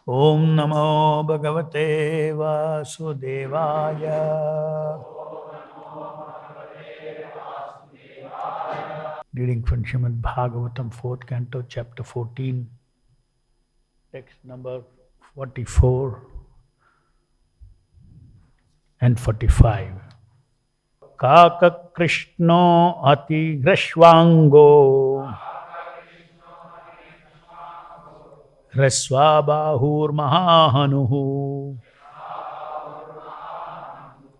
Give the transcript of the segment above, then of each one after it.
Om Namo Bhagavate Vasudevaya. Reading from Srimad Bhagavatam, 4th Canto, Chapter 14, text number 44 and 45. Kaka Krishno Ati Grashwango Raswabahur Mahahanuhu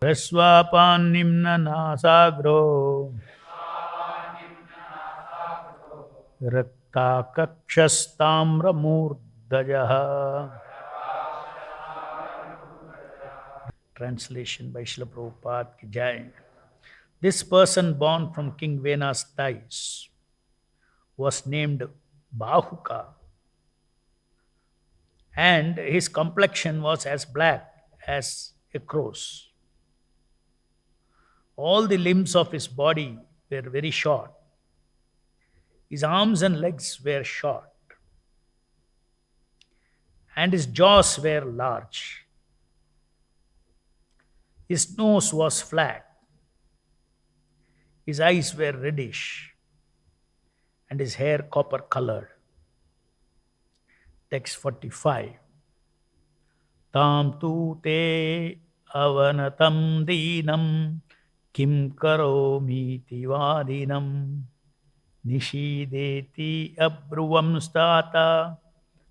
Raswapan Nimna Nasagro Raktakakshastamra Murdajaha. Translation by Srila Prabhupada ki Jai. This person born from King Vena's thighs was named Bahuka, and his complexion was as black as a crow's. All the limbs of his body were very short. His arms and legs were short, and his jaws were large. His nose was flat. His eyes were reddish, and his hair copper colored. Text 45. Tam tu te avanatam dinam kim karomi tivadinam nishideti abruvam stata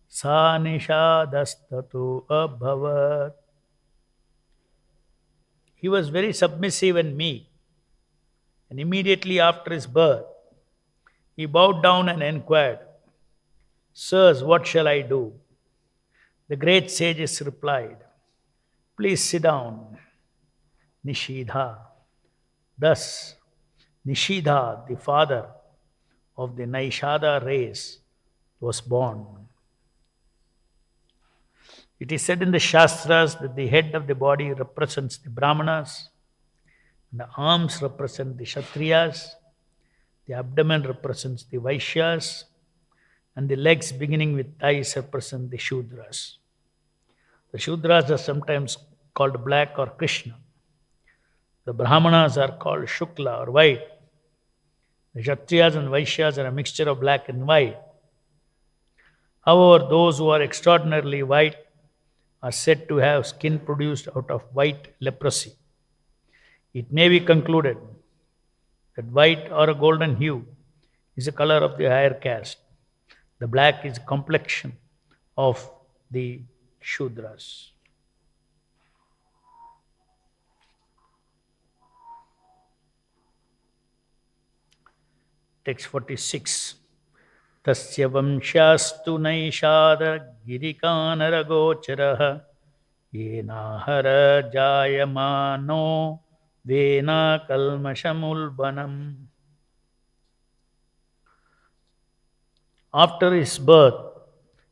sa nishadastatu abhavat. He was very submissive and meek, and immediately after his birth, he bowed down and inquired, "Sirs, what shall I do?" The great sages replied, "Please sit down." Nishidha. Thus, Nishidha, the father of the Naishadha race, was born. It is said in the Shastras that the head of the body represents the Brahmanas, the arms represent the Kshatriyas, the abdomen represents the Vaishyas, and the legs beginning with thighs represent the Shudras. The Shudras are sometimes called black or Krishna. The Brahmanas are called Shukla or white. The Kshatriyas and Vaishyas are a mixture of black and white. However, those who are extraordinarily white are said to have skin produced out of white leprosy. It may be concluded that white or a golden hue is the color of the higher caste. The black is the complexion of the Shudras. Text 46. Tasya vamshastu naishada girikanara gocharaha yenahara jayamano vena kalmashamulbanam. After his birth,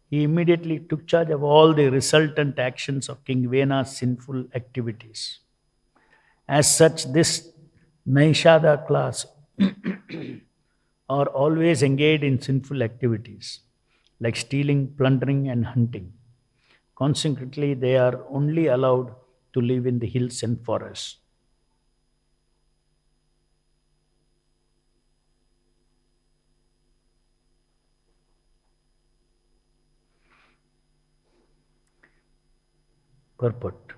he immediately took charge of all the resultant actions of King Vena's sinful activities. As such, this Naishadha class are always engaged in sinful activities like stealing, plundering, and hunting. Consequently, they are only allowed to live in the hills and forests. Purport.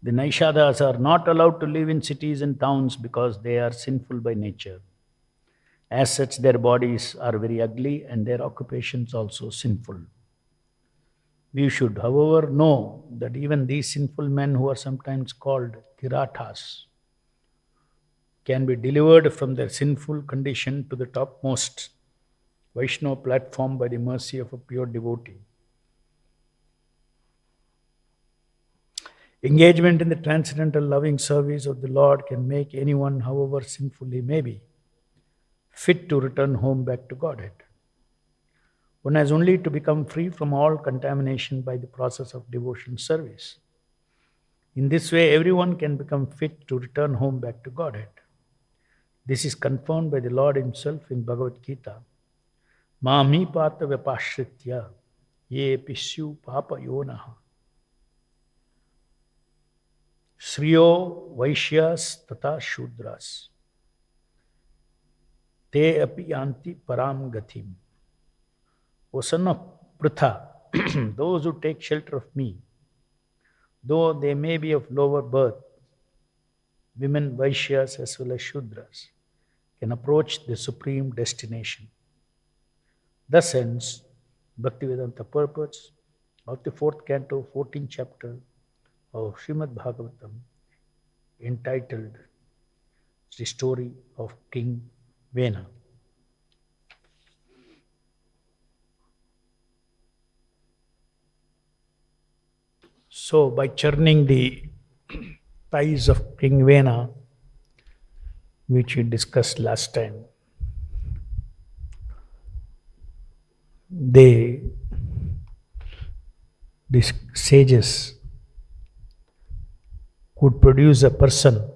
The Naishadas are not allowed to live in cities and towns because they are sinful by nature. As such, their bodies are very ugly and their occupations also sinful. We should, however, know that even these sinful men, who are sometimes called Kiratas, can be delivered from their sinful condition to the topmost Vaishnava platform by the mercy of a pure devotee. Engagement in the transcendental loving service of the Lord can make anyone, however sinful he may be, fit to return home back to Godhead. One has only to become free from all contamination by the process of devotion service. In this way, everyone can become fit to return home back to Godhead. This is confirmed by the Lord Himself in Bhagavad Gita. Mami pata vipashritya ye pisyu papa yonaha Shriyo Vaishyas Tata Shudras Te api yanti param gatim. O son of Pritha, those who take shelter of me, though they may be of lower birth, women Vaishyas as well as Shudras, can approach the supreme destination. Thus ends Bhaktivedanta purpose of the 4th canto, 14th chapter of Srimad Bhagavatam, entitled The Story of King Vena. So, by churning the thighs of King Vena, which we discussed last time, these sages could produce a person,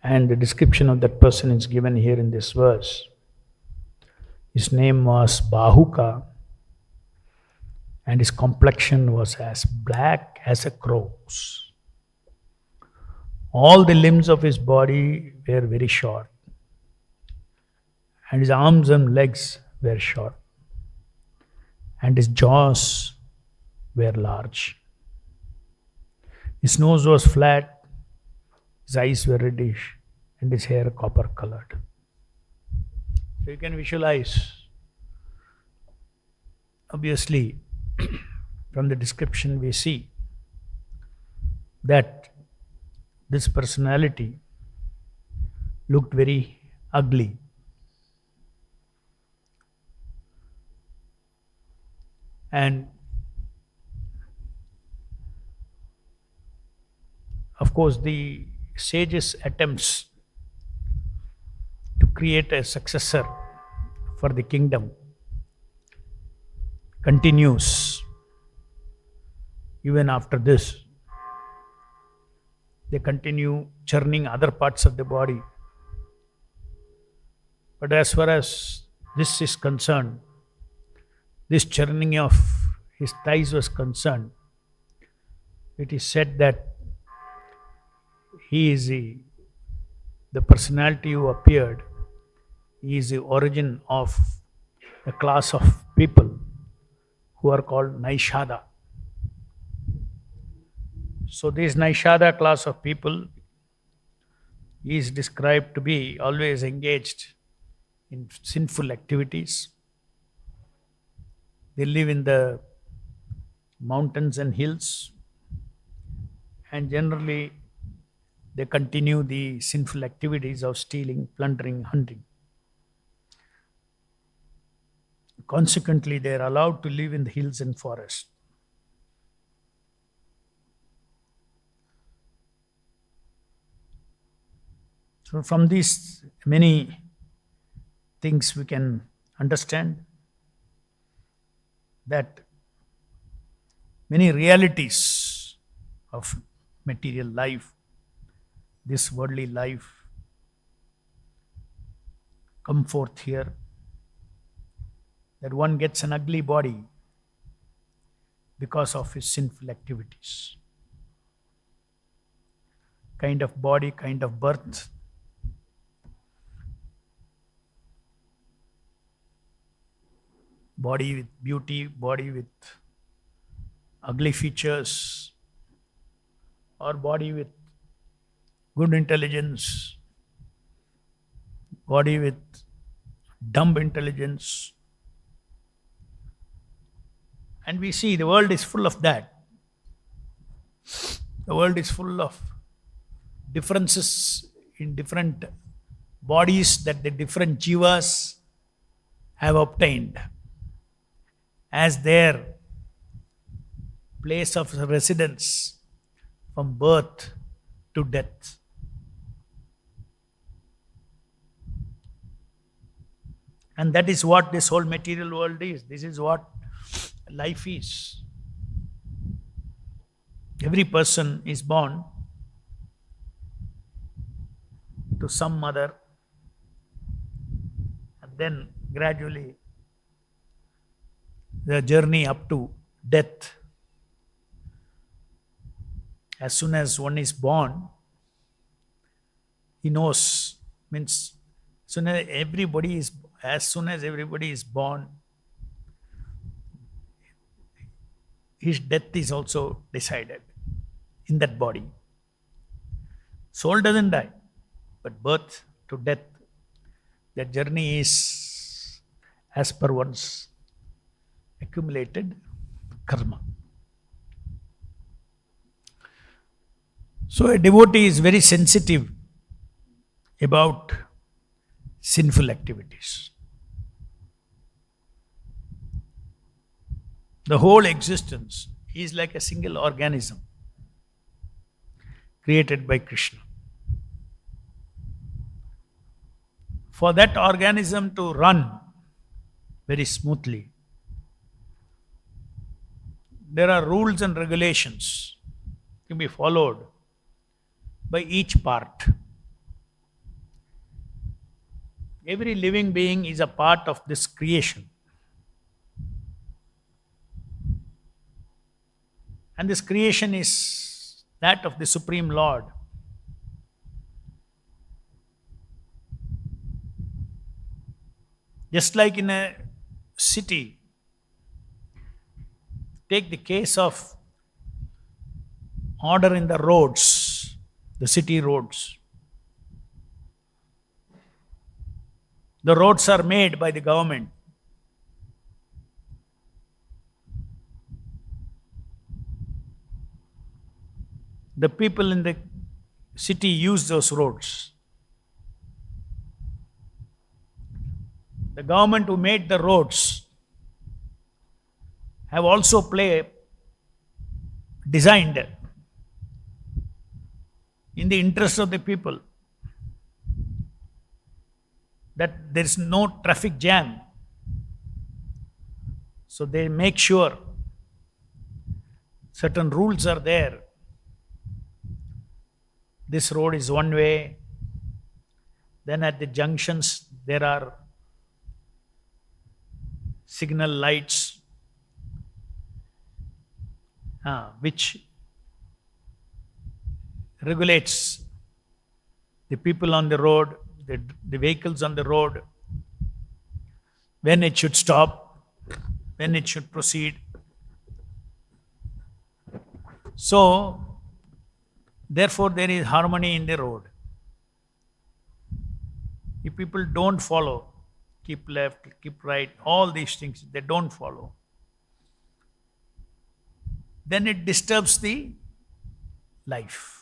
and the description of that person is given here in this verse. His name was Bahuka, and his complexion was as black as a crow's. All the limbs of his body were very short, and his arms and legs were short, and his jaws were large. His nose was flat, his eyes were reddish, and his hair copper colored. So you can visualize, obviously, from the description we see that this personality looked very ugly. And of course, the sages' attempts to create a successor for the kingdom continues even after this. They continue churning other parts of the body. But as far as this is concerned, this churning of his thighs was concerned, it is said that he is the personality who appeared. He is the origin of a class of people who are called Naishada. So this Naishada class of people is described to be always engaged in sinful activities. They live in the mountains and hills, and generally they continue the sinful activities of stealing, plundering, hunting. Consequently, they are allowed to live in the hills and forests. So from these many things we can understand that many realities of material life, this worldly life, come forth here. That one gets an ugly body because of his sinful activities. Kind of body, kind of birth. Body with beauty, body with ugly features, or body with good intelligence, body with dumb intelligence. And we see the world is full of that. The world is full of differences in different bodies that the different jivas have obtained as their place of residence from birth to death. And that is what this whole material world is. This is what life is. Every person is born to some mother, and then gradually the journey up to death. As soon as one is born, he knows, means as soon as everybody is born, his death is also decided in that body. Soul doesn't die, but birth to death, that journey is as per one's accumulated karma. So a devotee is very sensitive about sinful activities. The whole existence is like a single organism created by Krishna. For that organism to run very smoothly, there are rules and regulations to be followed by each part. Every living being is a part of this creation. And this creation is that of the Supreme Lord. Just like in a city, take the case of order in the roads, the city roads. The roads are made by the government. The people in the city use those roads. The government who made the roads have also designed in the interest of the people that there is no traffic jam. So they make sure certain rules are there. This road is one way. Then at the junctions there are signal lights which regulates the people on the road, the vehicles on the road, when it should stop, when it should proceed. So, therefore there is harmony in the road. If people don't follow, keep left, keep right, all these things, they don't follow, then it disturbs the life.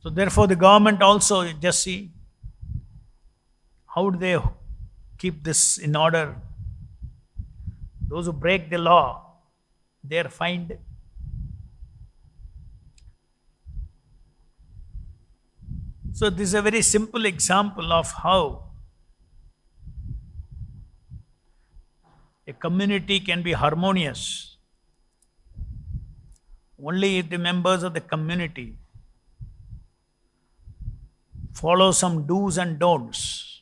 So therefore the government also, just see, how do they keep this in order? Those who break the law, they are fined. So this is a very simple example of how a community can be harmonious only if the members of the community follow some do's and don'ts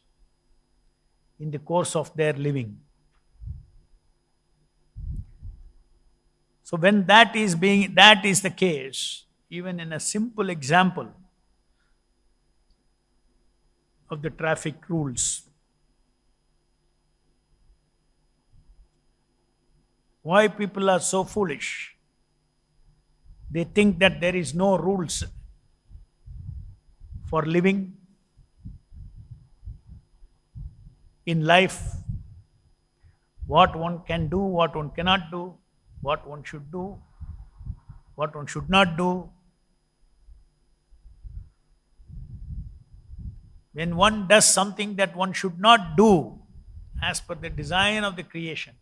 in the course of their living. So when that is the case, even in a simple example of the traffic rules, why people are so foolish? They think that there is no rules for living in life, what one can do, what one cannot do, what one should do, what one should not do. When one does something that one should not do as per the design of the creation,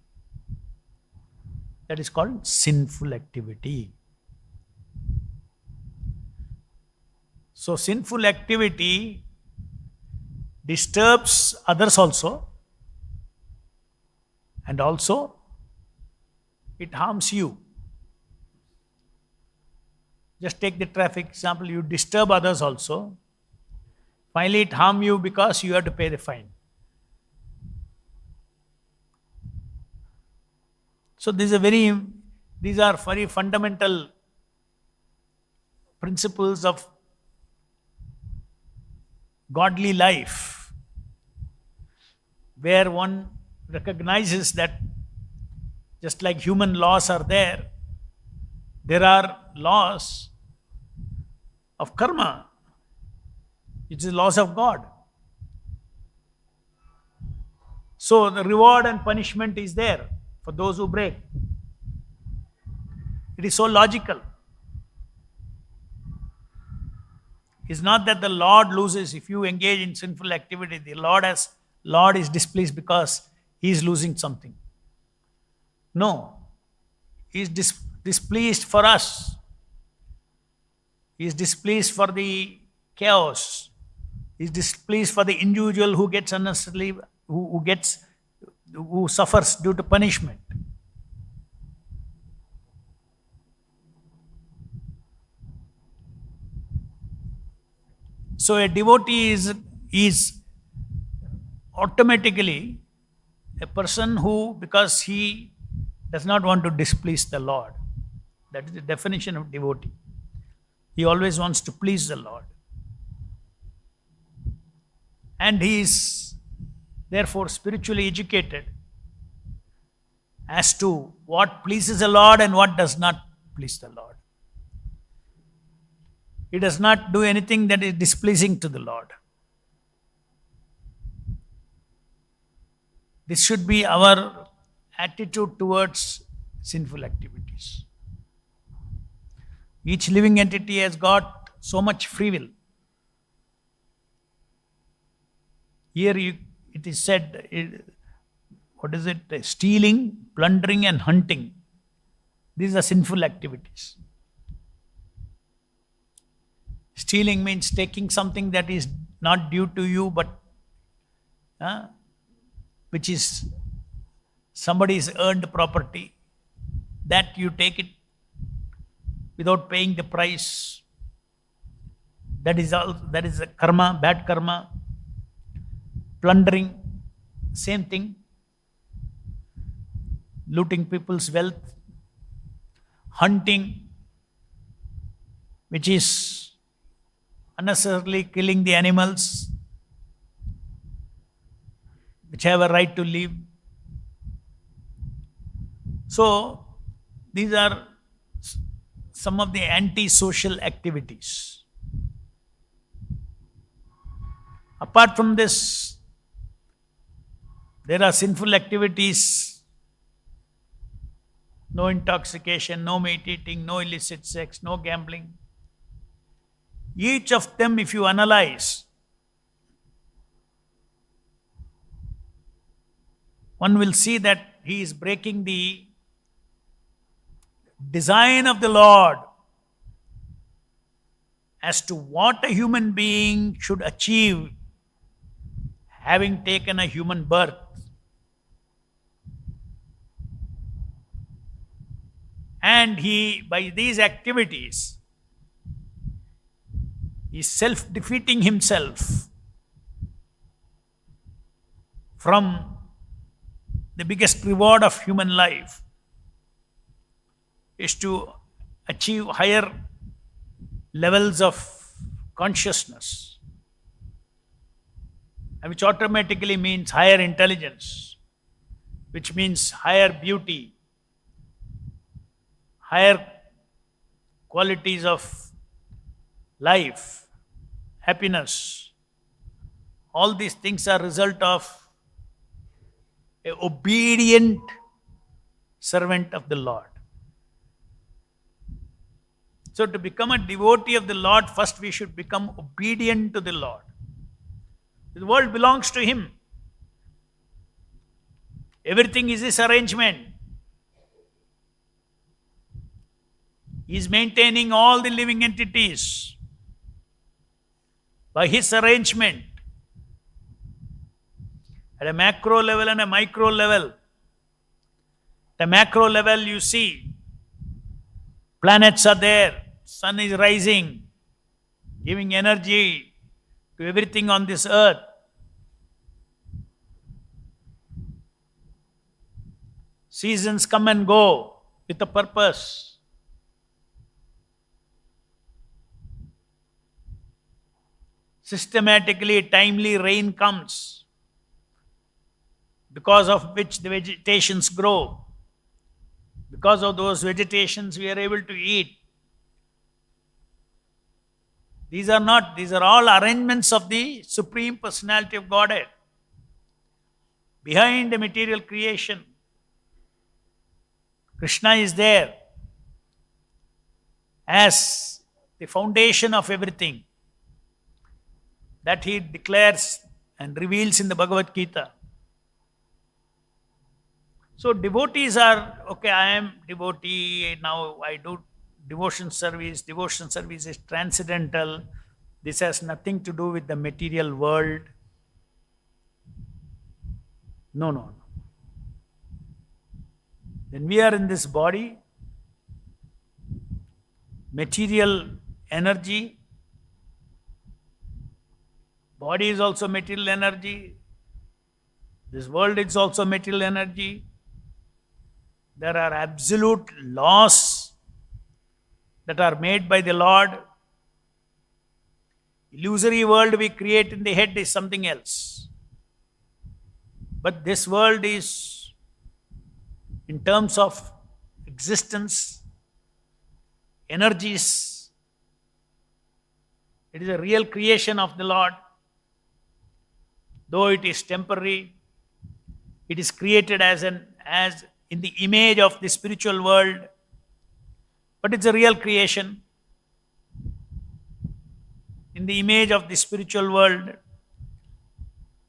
that is called sinful activity. So sinful activity disturbs others also, and also it harms you. Just take the traffic example, you disturb others also. Finally it harms you because you have to pay the fine. So these are very fundamental principles of godly life, where one recognizes that just like human laws are there are laws of karma. It is laws of God. So the reward and punishment is there for those who break. It is so logical. It's not that the Lord loses if you engage in sinful activity. The Lord is displeased because He is losing something. No. He is displeased for us. He is displeased for the chaos. He is displeased for the individual who gets unnecessarily, who suffers due to punishment. So a devotee is automatically a person who, because he does not want to displease the Lord. That is the definition of devotee. He always wants to please the Lord. And he is therefore spiritually educated as to what pleases the Lord and what does not please the Lord. He does not do anything that is displeasing to the Lord. This should be our attitude towards sinful activities. Each living entity has got so much free will. Here it is said, stealing, plundering and hunting. These are sinful activities. Stealing means taking something that is not due to you, but which is somebody's earned property, that you take it without paying the price. That is a karma, bad karma. Plundering, same thing. Looting people's wealth. Hunting, which is unnecessarily killing the animals which have a right to live. So these are some of the anti-social activities. Apart from this, there are sinful activities: no intoxication, no meat eating, no illicit sex, no gambling. Each of them, if you analyze, one will see that he is breaking the design of the Lord as to what a human being should achieve having taken a human birth. And he, by these activities, is self-defeating himself from the biggest reward of human life, is to achieve higher levels of consciousness, which automatically means higher intelligence, which means higher beauty, higher qualities of life, happiness. All these things are result of an obedient servant of the Lord. So to become a devotee of the Lord, first we should become obedient to the Lord. The world belongs to Him. Everything is His arrangement. He is maintaining all the living entities by His arrangement. At a macro level and a micro level. At a macro level, you see planets are there, sun is rising, giving energy to everything on this earth. Seasons come and go with a purpose. Systematically, timely rain comes, because of which the vegetations grow. Because of those vegetations, we are able to eat. These are all arrangements of the Supreme Personality of Godhead behind the material creation. Krishna is there as the foundation of everything that he declares and reveals in the Bhagavad Gita. So devotees are, okay, I am devotee, now I do devotion service. Devotion service is transcendental. This has nothing to do with the material world. No. When we are in this body, material energy, body is also material energy, this world is also material energy. There are absolute laws that are made by the Lord. Illusory world we create in the head is something else. But this world is, in terms of existence, energies, it is a real creation of the Lord. Though it is temporary, it is created as in the image of the spiritual world, but it's a real creation in the image of the spiritual world,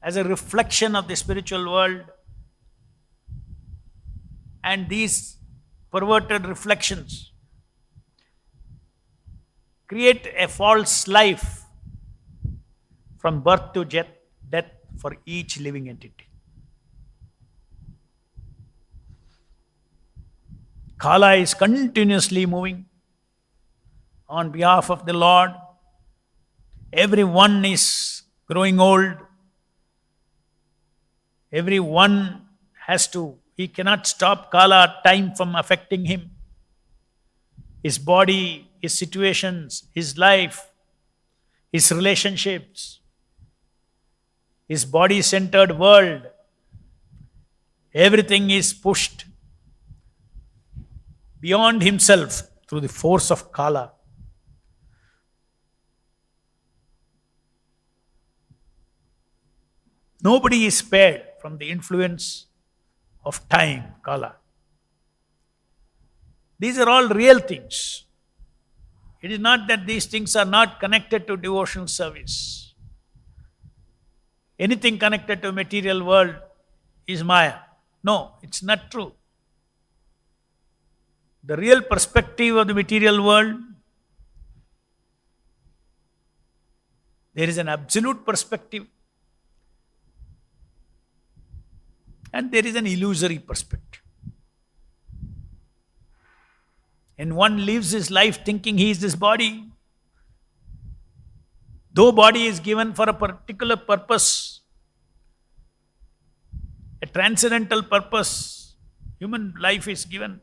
as a reflection of the spiritual world. And these perverted reflections create a false life from birth to death for each living entity. Kala is continuously moving on behalf of the Lord. Everyone is growing old. Everyone he cannot stop Kala, time from affecting him. His body, his situations, his life, his relationships, his body-centered world. Everything is pushed beyond himself through the force of Kala. Nobody is spared from the influence of time, Kala. These are all real things. It is not that these things are not connected to devotional service. Anything connected to material world is Maya. No, it's not true. The real perspective of the material world, there is an absolute perspective and there is an illusory perspective. And one lives his life thinking he is this body. Though body is given for a particular purpose, a transcendental purpose, human life is given.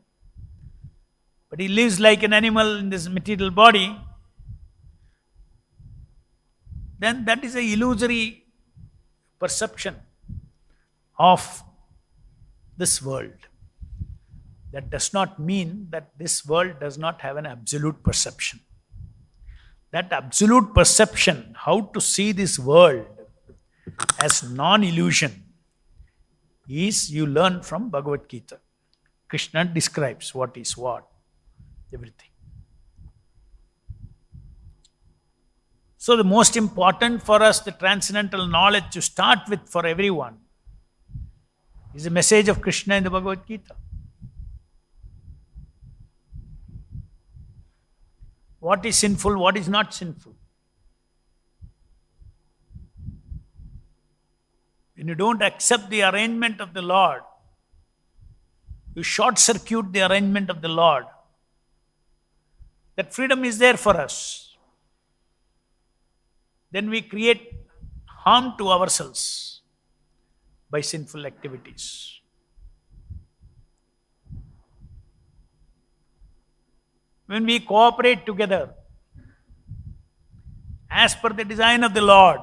But he lives like an animal in this material body, then that is an illusory perception of this world. That does not mean that this world does not have an absolute perception. That absolute perception, how to see this world as non-illusion, is you learn from Bhagavad Gita. Krishna describes what is what, everything. So the most important for us, the transcendental knowledge to start with for everyone, is the message of Krishna in the Bhagavad Gita. What is sinful, what is not sinful. When you don't accept the arrangement of the Lord, you short-circuit the arrangement of the Lord. That freedom is there for us. Then we create harm to ourselves by sinful activities. When we cooperate together as per the design of the Lord,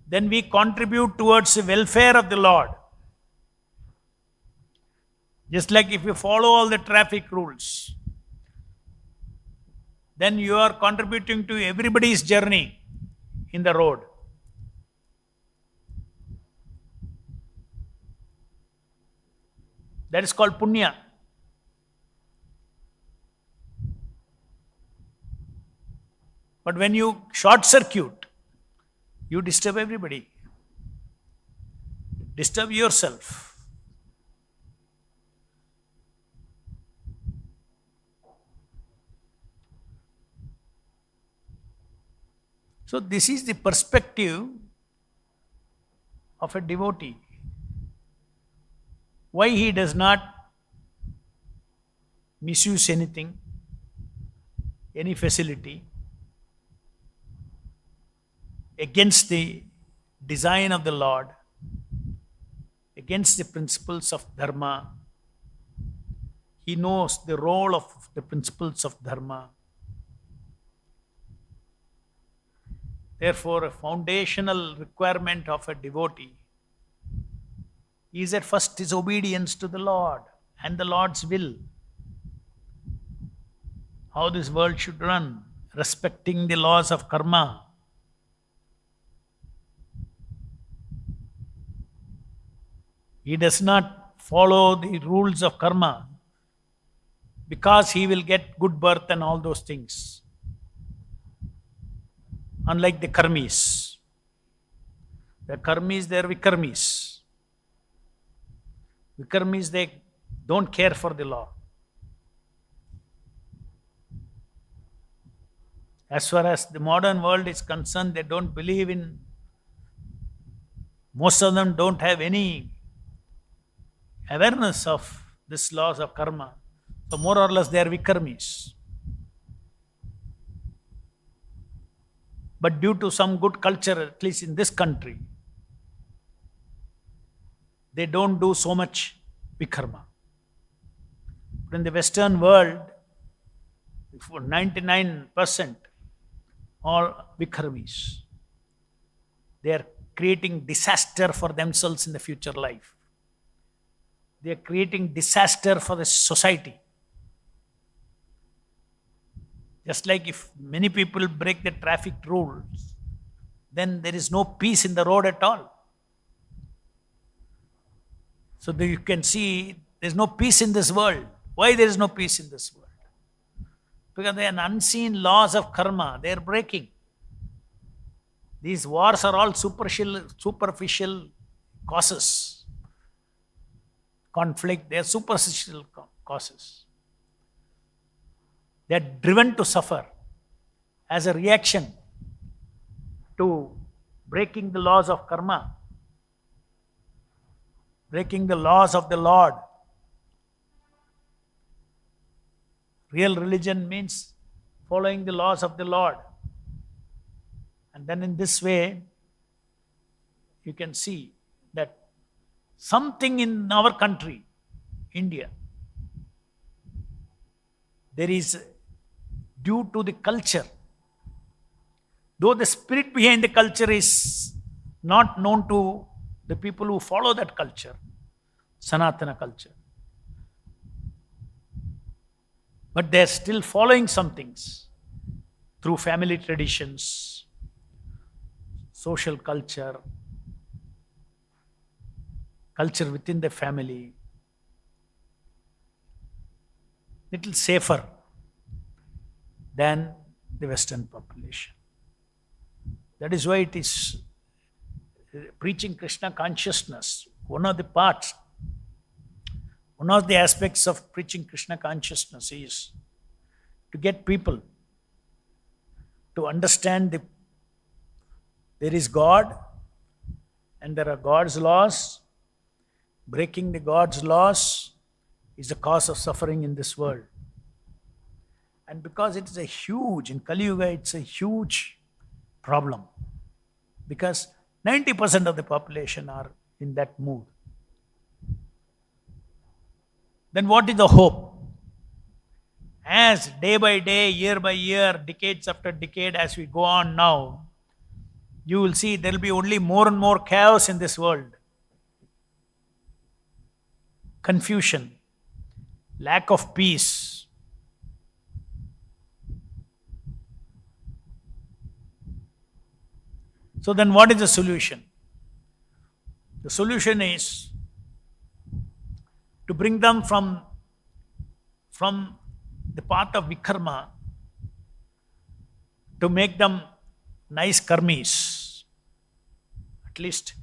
then we contribute towards the welfare of the Lord. Just like if you follow all the traffic rules, then you are contributing to everybody's journey in the road. That is called punya. But when you short circuit, you disturb everybody. Disturb yourself. So this is the perspective of a devotee. Why he does not misuse anything, any facility, against the design of the Lord, against the principles of dharma. He knows the role of the principles of dharma. Therefore, a foundational requirement of a devotee is at first his obedience to the Lord and the Lord's will. How this world should run, respecting the laws of karma. He does not follow the rules of karma because he will get good birth and all those things. Unlike the karmis. The karmis, they are vikarmis. Vikarmis, they don't care for the law. As far as the modern world is concerned, they don't believe in, most of them don't have any awareness of these laws of karma. So more or less they are vikarmis. But due to some good culture, at least in this country, they don't do so much vikarma. But in the Western world, for 99% all vikarmis. They are creating disaster for themselves in the future life. They are creating disaster for the society. Just like if many people break the traffic rules, then there is no peace in the road at all. So that you can see there is no peace in this world. Why there is no peace in this world? Because they are unseen laws of karma. They are breaking. These wars are all superficial causes. Conflict, they are superficial causes. They are driven to suffer as a reaction to breaking the laws of karma, breaking the laws of the Lord. Real religion means following the laws of the Lord. And then in this way, you can see that something in our country, India, there is, due to the culture, though the spirit behind the culture is not known to the people who follow that culture, Sanatana culture, but they are still following some things through family traditions, social culture, culture within the family, little safer than the Western population. That is why it is preaching Krishna consciousness. One of the parts, one of the aspects of preaching Krishna consciousness is to get people to understand there is God and there are God's laws. Breaking the God's laws is the cause of suffering in this world. And because it is a huge, in Kali Yuga, it's a huge problem. Because 90% of the population are in that mood. Then what is the hope? As day by day, year by year, decades after decade, as we go on now, you will see there will be only more and more chaos in this world. Confusion, lack of peace. So then what is the solution? The solution is to bring them from the path of vikarma, to make them nice karmis. At least,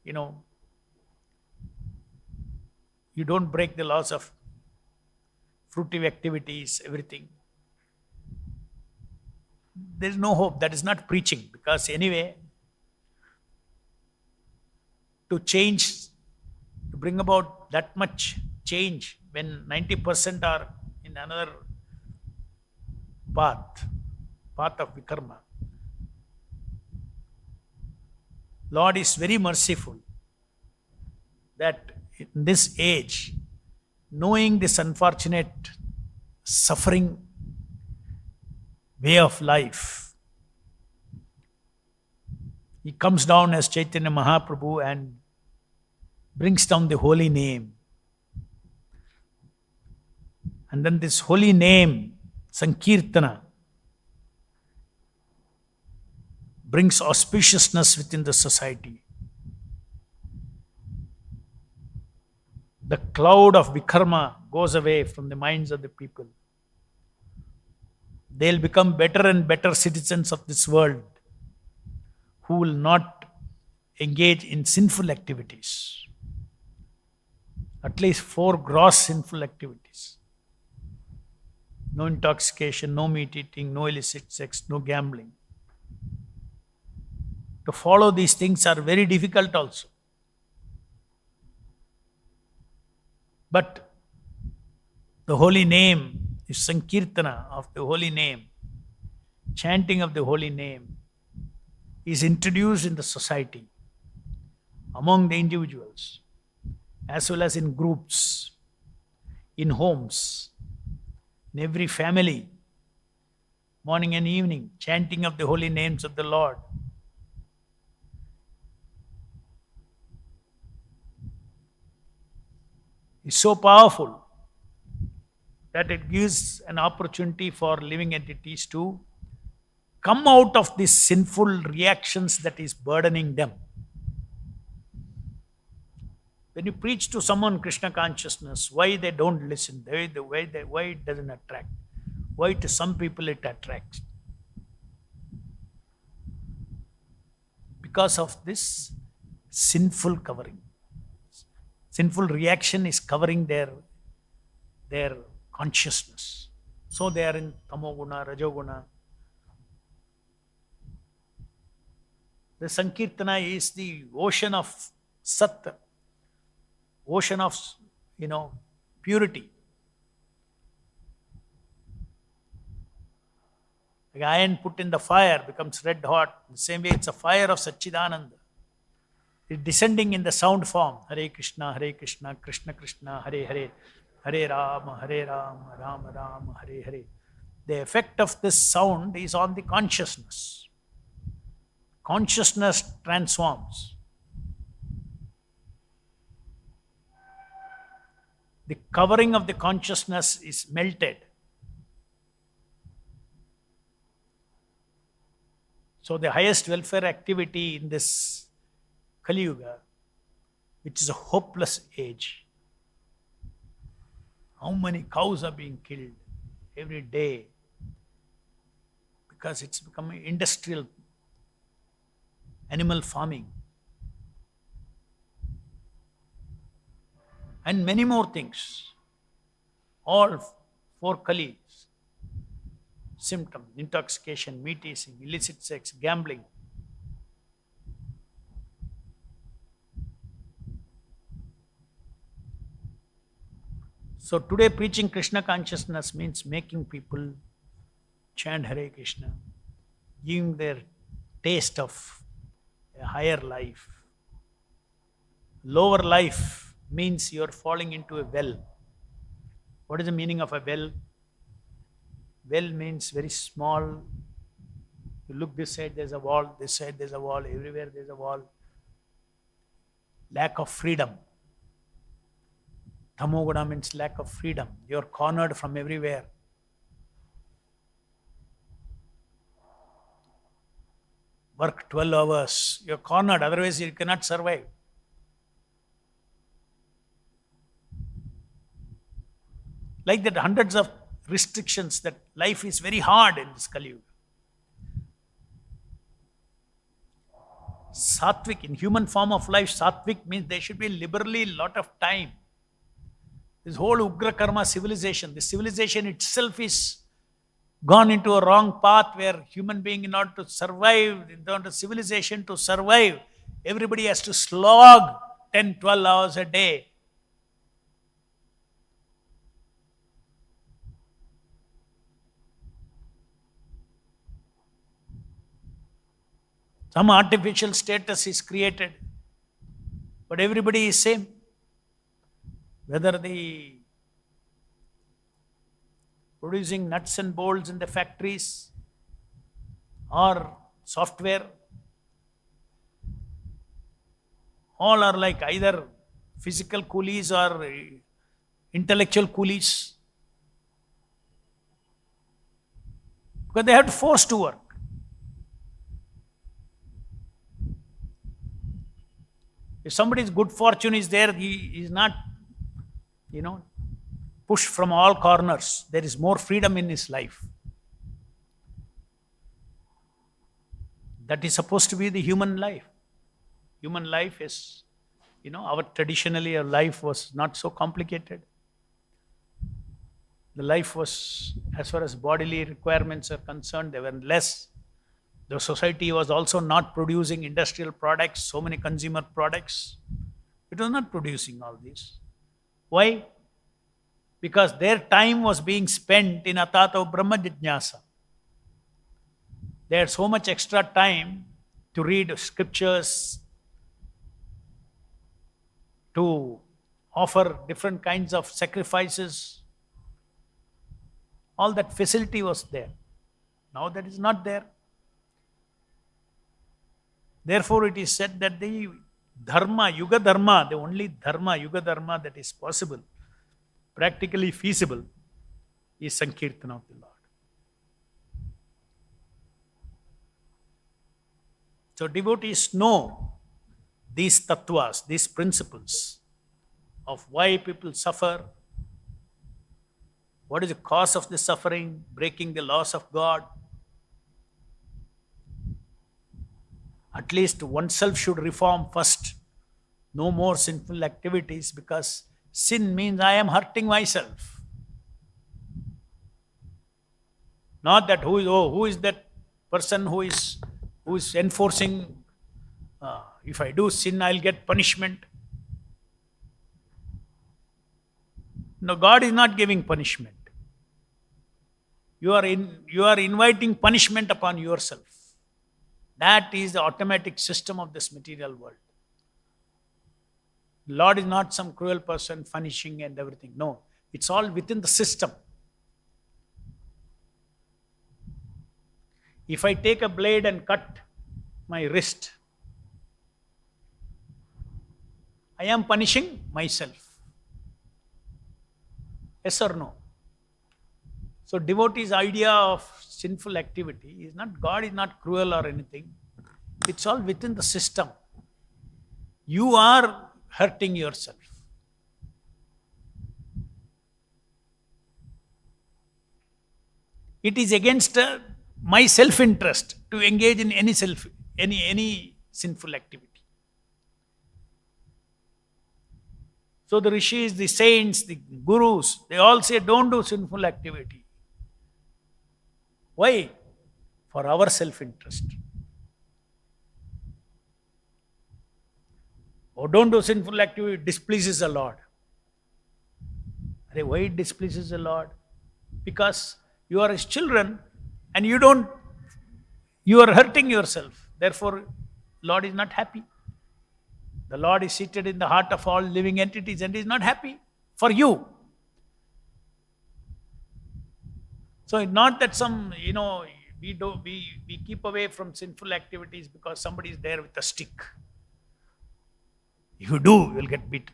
you don't break the laws of fruitive activities, everything. There is no hope. That is not preaching, because anyway, to change, to bring about that much change when 90% are in another path of vikarma. Lord is very merciful that in this age, knowing this unfortunate suffering way of life, He comes down as Chaitanya Mahaprabhu and brings down the holy name. And then this holy name, Sankirtana, brings auspiciousness within the society. The cloud of vikarma goes away from the minds of the people. They'll become better and better citizens of this world, who will not engage in sinful activities. At least 4 gross sinful activities. No intoxication, no meat eating, no illicit sex, no gambling. To follow these things are very difficult also. But the holy name is Sankirtana of the holy name. Chanting of the holy name is introduced in the society, among the individuals, as well as in groups, in homes, in every family, morning and evening, chanting of the holy names of the Lord. Is so powerful that it gives an opportunity for living entities to come out of these sinful reactions that is burdening them. When you preach to someone Krishna consciousness, why they don't listen? Why it doesn't attract? Why to some people it attracts? Because of this sinful covering. Sinful reaction is covering their consciousness. So they are in tamoguna, rajoguna. The Sankirtana is the ocean of Sat, ocean of, purity. Like iron put in the fire becomes red hot. The same way, it's a fire of Satchidananda. It's descending in the sound form. Hare Krishna, Krishna Krishna, Hare Hare, Hare Rama, Rama Rama, Hare Hare. The effect of this sound is on the consciousness. Consciousness transforms. The covering of the consciousness is melted. So the highest welfare activity in this Kali Yuga, which is a hopeless age. How many cows are being killed every day? Because it's becoming industrial animal farming. And many more things. All 4 Kalis. Symptoms: intoxication, meat eating, illicit sex, gambling. So today preaching Krishna consciousness means making people chant Hare Krishna, giving their taste of a higher life. Lower life means you are falling into a well. What is the meaning of a well? Well means very small. You look this side, there's a wall. This side, there's a wall. Everywhere, there's a wall. Lack of freedom. Tamoguna means lack of freedom. You're cornered from everywhere. Work 12 hours. You're cornered, otherwise you cannot survive. Like that, hundreds of restrictions, that life is very hard in this Kali Yuga. Sattvic, in human form of life, sattvic means there should be liberally lot of time. This whole Ugra Karma civilization, this civilization itself is gone into a wrong path where human being, in order to survive, in order to civilization to survive, everybody has to slog 10, 12 hours a day. Some artificial status is created, but everybody is same. Whether the producing nuts and bolts in the factories or software, all are like either physical coolies or intellectual coolies, because they have to force to work. If somebody's good fortune is there, he is not, pushed from all corners. There is more freedom in his life. That is supposed to be the human life. Human life is, traditionally our life was not so complicated. The life was, as far as bodily requirements are concerned, they were less. The society was also not producing industrial products, so many consumer products. It was not producing all these. Why? Because their time was being spent in Atato Brahma Jijnasa. They had so much extra time to read scriptures, to offer different kinds of sacrifices. All that facility was there. Now that is not there. Therefore, it is said that the dharma, yuga dharma, the only dharma, yuga dharma that is possible, practically feasible, is Sankirtana of the Lord. So devotees know these tattvas, these principles of why people suffer, what is the cause of the suffering, breaking the laws of God. At least oneself should reform first. No more sinful activities, because sin means I am hurting myself. Not that who is that person who is enforcing, if I do sin, I'll get punishment. No, God is not giving punishment. You are inviting punishment upon yourself. That is the automatic system of this material world. The Lord is not some cruel person punishing and everything. No, it's all within the system. If I take a blade and cut my wrist, I am punishing myself. Yes or no? So devotee's idea of sinful activity is not, God is not cruel or anything. It's all within the system. You are hurting yourself. It is against my self-interest to engage in any sinful activity. So the rishis, the saints, the gurus, they all say don't do sinful activity. Why? For our self-interest. Or don't do sinful activity, it displeases the Lord. Why it displeases the Lord? Because you are His children and you are hurting yourself. Therefore, Lord is not happy. The Lord is seated in the heart of all living entities and is not happy for you. So it's not that we keep away from sinful activities because somebody is there with a stick. If you do, you will get beaten.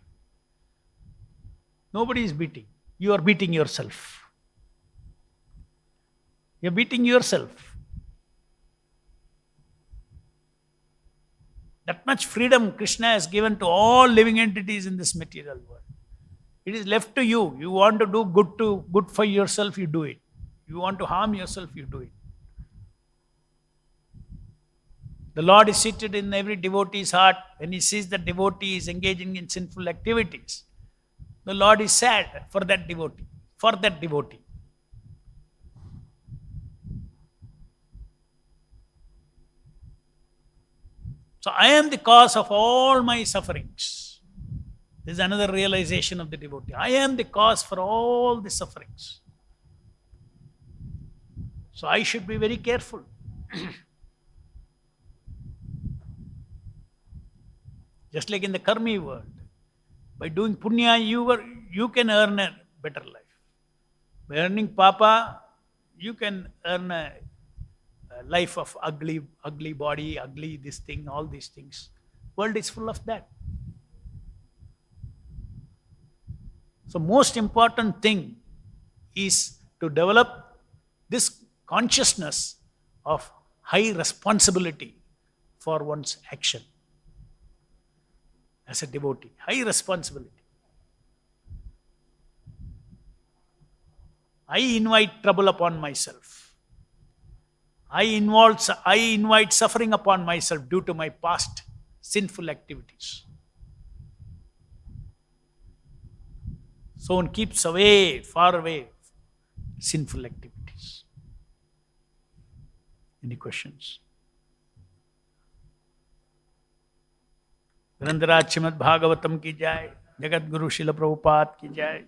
Nobody is beating. You are beating yourself. You are beating yourself. That much freedom Krishna has given to all living entities in this material world. It is left to you. You want to do good for yourself, you do it. You want to harm yourself, you do it. The Lord is seated in every devotee's heart. When he sees the devotee is engaging in sinful activities, the Lord is sad for that devotee. For that devotee. So I am the cause of all my sufferings. This is another realization of the devotee. I am the cause for all the sufferings. So I should be very careful. Just like in the karmi world. By doing punya, you can earn a better life. By earning papa, you can earn a life of ugly body, ugly this thing, all these things. World is full of that. So most important thing is to develop this consciousness of high responsibility for one's action. As a devotee, high responsibility. I invite trouble upon myself. I invite suffering upon myself due to my past sinful activities. So one keeps away, far away, sinful activities. Any questions? ग्रंथराज Shrimad Bhagavatam की जय, जगत गुरु श्रील प्रभुपाद की जय।